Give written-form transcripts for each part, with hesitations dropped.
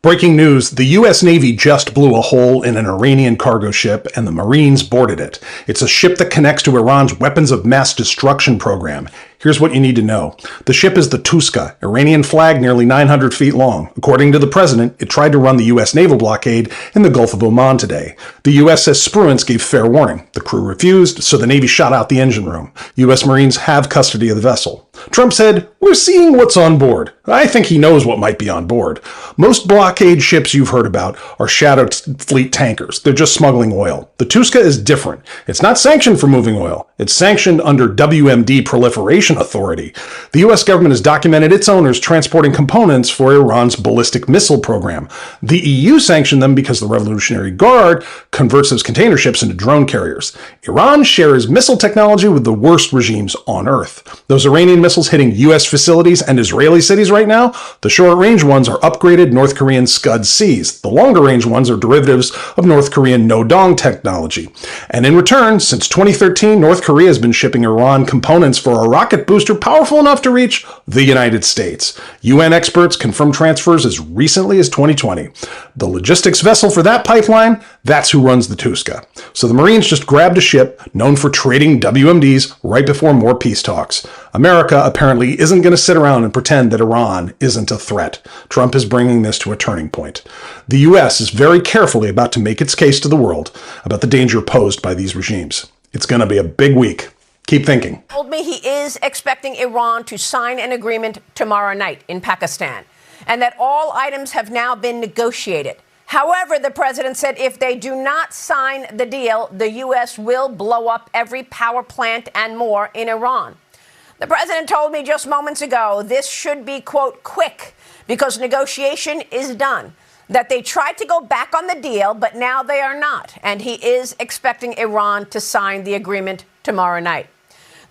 Breaking news, the U.S. Navy just blew a hole in an Iranian cargo ship and the Marines boarded it. It's a ship that connects to Iran's weapons of mass destruction program. Here's what you need to know. The ship is the Tuska, Iranian flag nearly 900 feet long. According to the president, it tried to run the U.S. naval blockade in the Gulf of Oman today. The USS Spruance gave fair warning. The crew refused, so the Navy shot out the engine room. U.S. Marines have custody of the vessel. Trump said, "We're seeing what's on board." I think he knows what might be on board. Most blockade ships you've heard about are Shadow Fleet tankers. They're just smuggling oil. The Tuska is different. It's not sanctioned for moving oil. It's sanctioned under WMD Proliferation Authority. The U.S. government has documented its owners transporting components for Iran's ballistic missile program. The EU sanctioned them because the Revolutionary Guard converts those container ships into drone carriers. Iran shares missile technology with the worst regimes on Earth. Those Iranian missiles hitting U.S. facilities and Israeli cities right now, the short-range ones are upgraded North Korean Scud-Cs. The longer-range ones are derivatives of North Korean No-Dong technology. And in return, since 2013, North Korea has been shipping Iran components for a rocket booster powerful enough to reach the United States. UN experts confirmed transfers as recently as 2020. The logistics vessel for that pipeline, that's who runs the Tuska. So the Marines just grabbed a ship known for trading WMDs right before more peace talks. America apparently isn't going to sit around and pretend that Iran isn't a threat. Trump is bringing this to a turning point. The U.S. is very carefully about to make its case to the world about the danger posed by these regimes. It's going to be a big week. Keep thinking. Told me he is expecting Iran to sign an agreement tomorrow night in Pakistan, and that all items have now been negotiated. However, the president said if they do not sign the deal, the U.S. will blow up every power plant and more in Iran. The president told me just moments ago this should be, quote, quick, because negotiation is done. That they tried to go back on the deal, but now they are not. And he is expecting Iran to sign the agreement tomorrow night.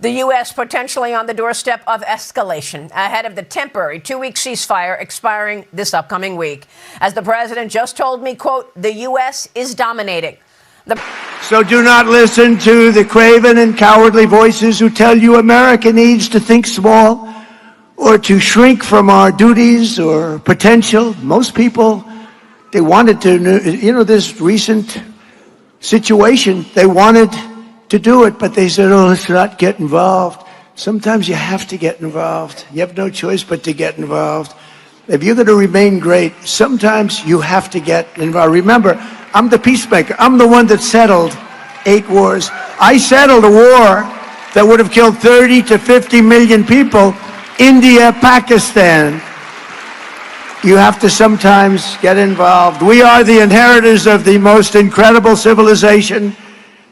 The U.S. potentially on the doorstep of escalation ahead of the temporary 2-week ceasefire expiring this upcoming week. As the president just told me, quote, the U.S. is dominating. So do not listen to the craven and cowardly voices who tell you America needs to think small or to shrink from our duties or potential. Most people, they wanted to, this recent situation, they wanted to do it, but they said, oh, let's not get involved. Sometimes you have to get involved. You have no choice but to get involved. If you're going to remain great, sometimes you have to get involved. Remember, I'm the peacemaker. I'm the one that settled 8 wars. I settled a war that would have killed 30 to 50 million people. India, Pakistan. You have to sometimes get involved. We are the inheritors of the most incredible civilization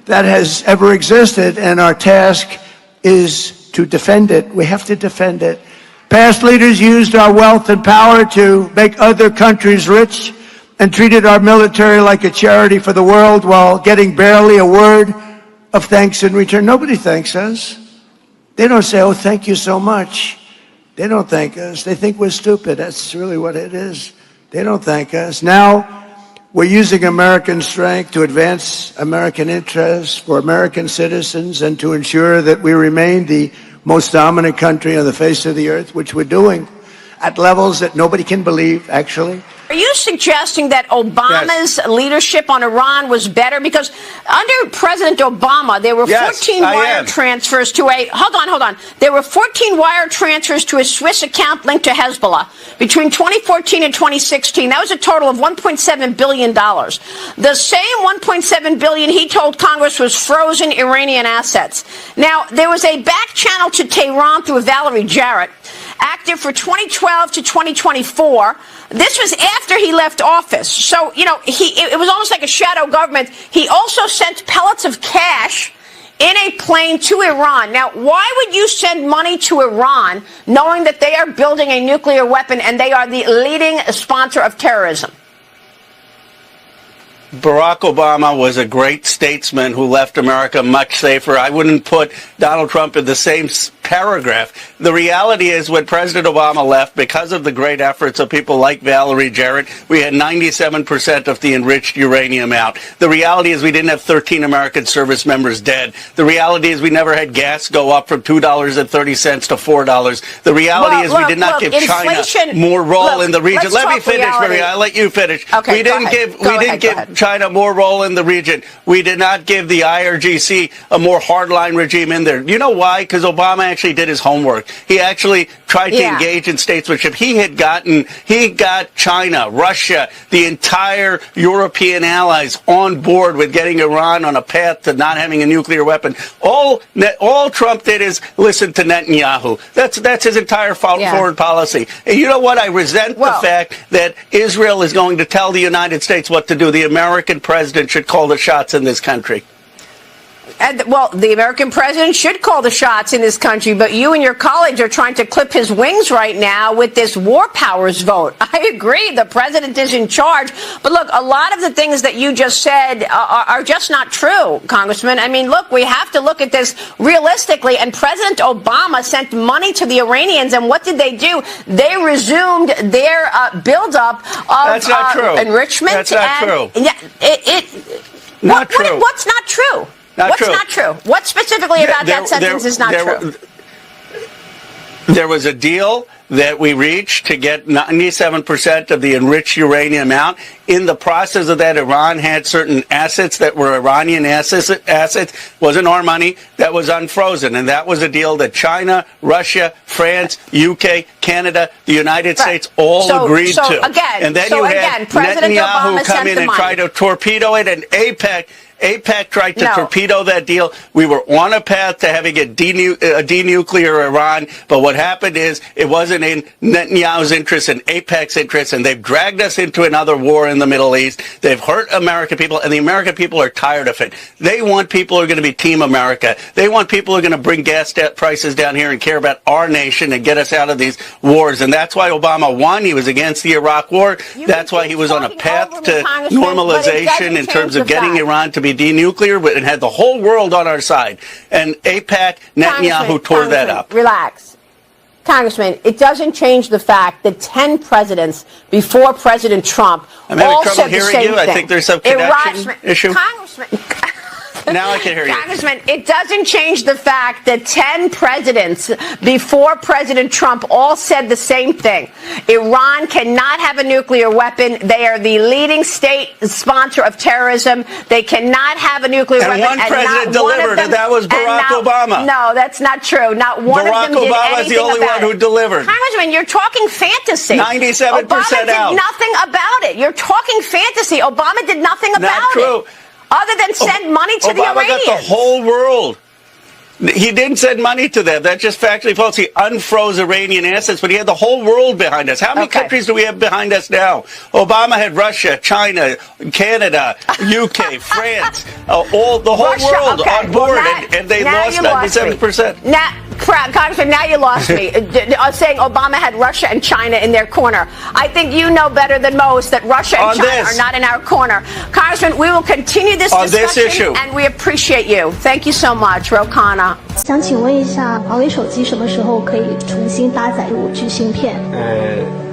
that has ever existed, and our task is to defend it. We have to defend it. Past leaders used our wealth and power to make other countries rich and treated our military like a charity for the world while getting barely a word of thanks in return. Nobody thanks us. They don't say, oh, thank you so much. They don't thank us. They think we're stupid. That's really what it is. They don't thank us. Now, we're using American strength to advance American interests for American citizens and to ensure that we remain the most dominant country on the face of the earth, which we're doing at levels that nobody can believe, actually. Are you suggesting that Obama's leadership on Iran was better? Because under President Obama, there were 14 wire transfers to a... Hold on. There were 14 wire transfers to a Swiss account linked to Hezbollah between 2014 and 2016. That was a total of $1.7 billion. The same $1.7 billion he told Congress was frozen Iranian assets. Now, there was a back channel to Tehran through Valerie Jarrett, active for 2012 to 2024. This was after he left office. So, it was almost like a shadow government. He also sent pellets of cash in a plane to Iran. Now, why would you send money to Iran knowing that they are building a nuclear weapon and they are the leading sponsor of terrorism? Barack Obama was a great statesman who left America much safer. I wouldn't put Donald Trump in the same paragraph. The reality is when President Obama left, because of the great efforts of people like Valerie Jarrett, we had 97% of the enriched uranium out. The reality is we didn't have 13 American service members dead. The reality is we never had gas go up from $2.30 to $4. The reality is we did not give China more role in the region. Let me finish, Maria. I'll let you finish. Okay, we didn't give China more role in the region. We did not give the IRGC a more hardline regime in there. You know why? Because Obama actually did his homework. He actually tried to engage in statesmanship. He got China, Russia, the entire European allies on board with getting Iran on a path to not having a nuclear weapon. All Trump did is listen to Netanyahu. That's his entire foreign policy. And you know what? I resent the fact that Israel is going to tell the United States what to do. The American president should call the shots in this country. And, well, the American president should call the shots in this country, but you and your colleagues are trying to clip his wings right now with this war powers vote. I agree, the president is in charge. But look, a lot of the things that you just said are just not true, Congressman. I mean, look, we have to look at this realistically. And President Obama sent money to the Iranians, and what did they do? They resumed their buildup of enrichment. That's not true. Yeah, not true. What's not true? What's not true? What specifically about that sentence is not true? There was a deal that we reached to get 97% of the enriched uranium out. In the process of that, Iran had certain assets that were Iranian assets, wasn't our money, that was unfrozen. And that was a deal that China, Russia, France, UK, Canada, the United States all agreed to. And then you had Netanyahu come in and try to torpedo it, and AIPAC tried to torpedo that deal. We were on a path to having a denuclear Iran, but what happened is it wasn't in Netanyahu's interest and AIPAC's interest, and they've dragged us into another war in the Middle East. They've hurt American people, and the American people are tired of it. They want people who are going to be Team America. They want people who are going to bring gas prices down here and care about our nation and get us out of these wars, and that's why Obama won. He was against the Iraq War. That's why he was on a path to normalization in terms of getting Iran to be denuclear, and had the whole world on our side. And AIPAC, Netanyahu tore that up. Relax. Congressman, it doesn't change the fact that 10 presidents before President Trump all said the same thing. I think there's some connection issue. Congressman, now I can hear you. Congressman, it doesn't change the fact that 10 presidents before President Trump all said the same thing. Iran cannot have a nuclear weapon. They are the leading state sponsor of terrorism. They cannot have a nuclear weapon. And one president delivered, and that was Barack Obama. No, that's not true. Not one of them did anything about it. Barack Obama is the only one who delivered. Congressman, you're talking fantasy. 97% Obama did nothing about it. You're talking fantasy. Obama did nothing about it. Other than send money to the Iranians. Obama got the whole world. He didn't send money to them. That's just factually false. He unfroze Iranian assets, but he had the whole world behind us. How many countries do we have behind us now? Obama had Russia, China, Canada, UK, France, the whole world on board, and they lost 97%. Now, Congressman, now you lost me. Saying Obama had Russia and China in their corner. I think you know better than most that Russia and China are not in our corner. Congressman, we will continue this discussion, and we appreciate you. Thank you so much, Ro Khanna. 想请问一下，华为手机什么时候可以重新搭载5G芯片？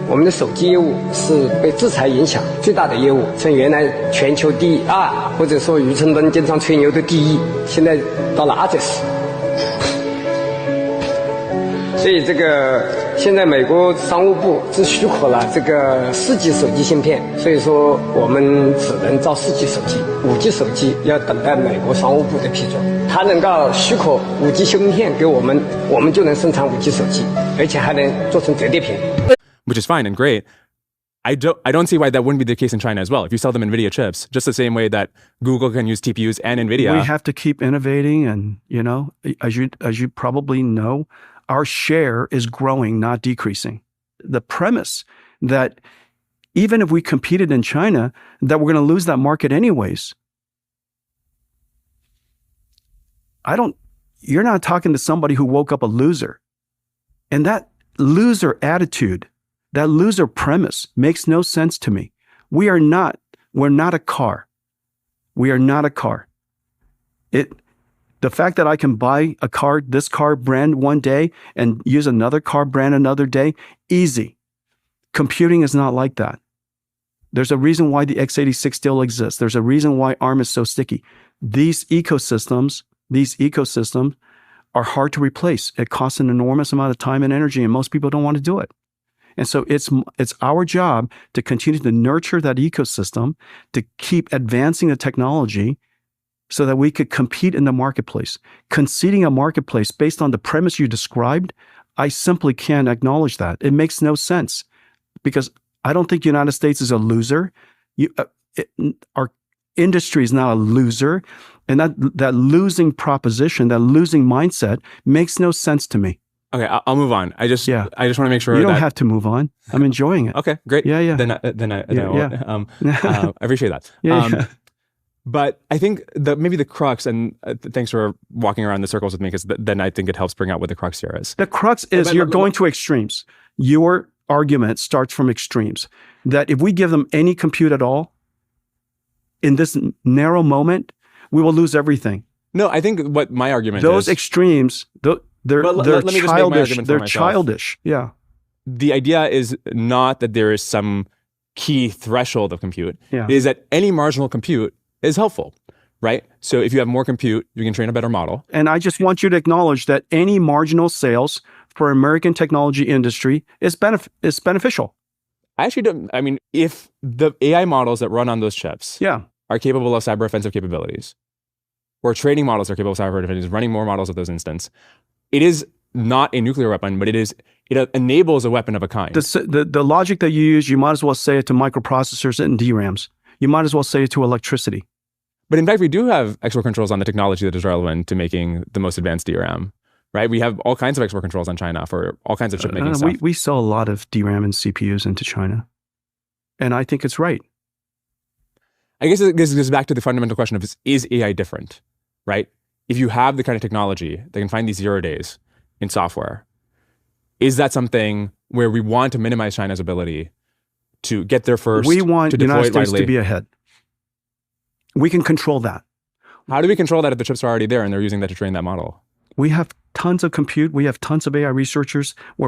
我们的手机业务是被制裁影响最大的业务，从原来全球第2，或者说余承东经常吹牛的第1，现在到了20次。所以这个现在美国商务部只许可了这个4G 手机芯片，所以说我们只能造4G 手机，5G 手机要等待美国商务部的批准。他能够许可5G 芯片给我们，我们就能生产5G 手机，而且还能做成折叠屏。 Which is fine and great. I don't see why that wouldn't be the case in China as well. If you sell them NVIDIA chips, just the same way that Google can use TPUs and NVIDIA. We have to keep innovating, and as you probably know, our share is growing, not decreasing. The premise that even if we competed in China, that we're going to lose that market anyways. You're not talking to somebody who woke up a loser. And that loser attitude, that loser premise makes no sense to me. We're not a car. We are not a car. The fact that I can buy a car, this car brand one day and use another car brand another day, easy. Computing is not like that. There's a reason why the x86 still exists. There's a reason why ARM is so sticky. These ecosystems are hard to replace. It costs an enormous amount of time and energy, and most people don't want to do it. And so it's our job to continue to nurture that ecosystem, to keep advancing the technology so that we could compete in the marketplace. Conceding a marketplace based on the premise you described, I simply can't acknowledge that. It makes no sense because I don't think the United States is a loser. Our industry is not a loser. And that losing proposition, that losing mindset makes no sense to me. Okay, I'll move on. I just want to make sure you don't have to move on. I'm enjoying it. Okay, great. Yeah. Then I appreciate that. But I think maybe the crux, and thanks for walking around the circles with me, because then I think it helps bring out what the crux here is. The crux is you're going to extremes. Your argument starts from extremes. That if we give them any compute at all, in this narrow moment, we will lose everything. No, I think what my argument those is... extremes, they're childish. They're childish. Yeah. The idea is not that there is some key threshold of compute. Yeah. It is that any marginal compute is helpful, right? So if you have more compute, you can train a better model. And I just want you to acknowledge that any marginal sales for American technology industry is beneficial. I actually don't. I mean, if the AI models that run on those chips are capable of cyber offensive capabilities, or training models are capable of cyber defense, running more models of those instances, it is not a nuclear weapon, but it enables a weapon of a kind. The logic that you use, you might as well say it to microprocessors and DRAMs. You might as well say it to electricity. But in fact, we do have export controls on the technology that is relevant to making the most advanced DRAM, right? We have all kinds of export controls on China for all kinds of chip making stuff. We sell a lot of DRAM and CPUs into China. And I think it's right. I guess this goes back to the fundamental question of is AI different, right? If you have the kind of technology that can find these 0 days in software, is that something where we want to minimize China's ability to get there first? We want the United States widely? To be ahead. We can control that. How do we control that if the chips are already there and they're using that to train that model? We have tons of compute. We have tons of AI researchers. We're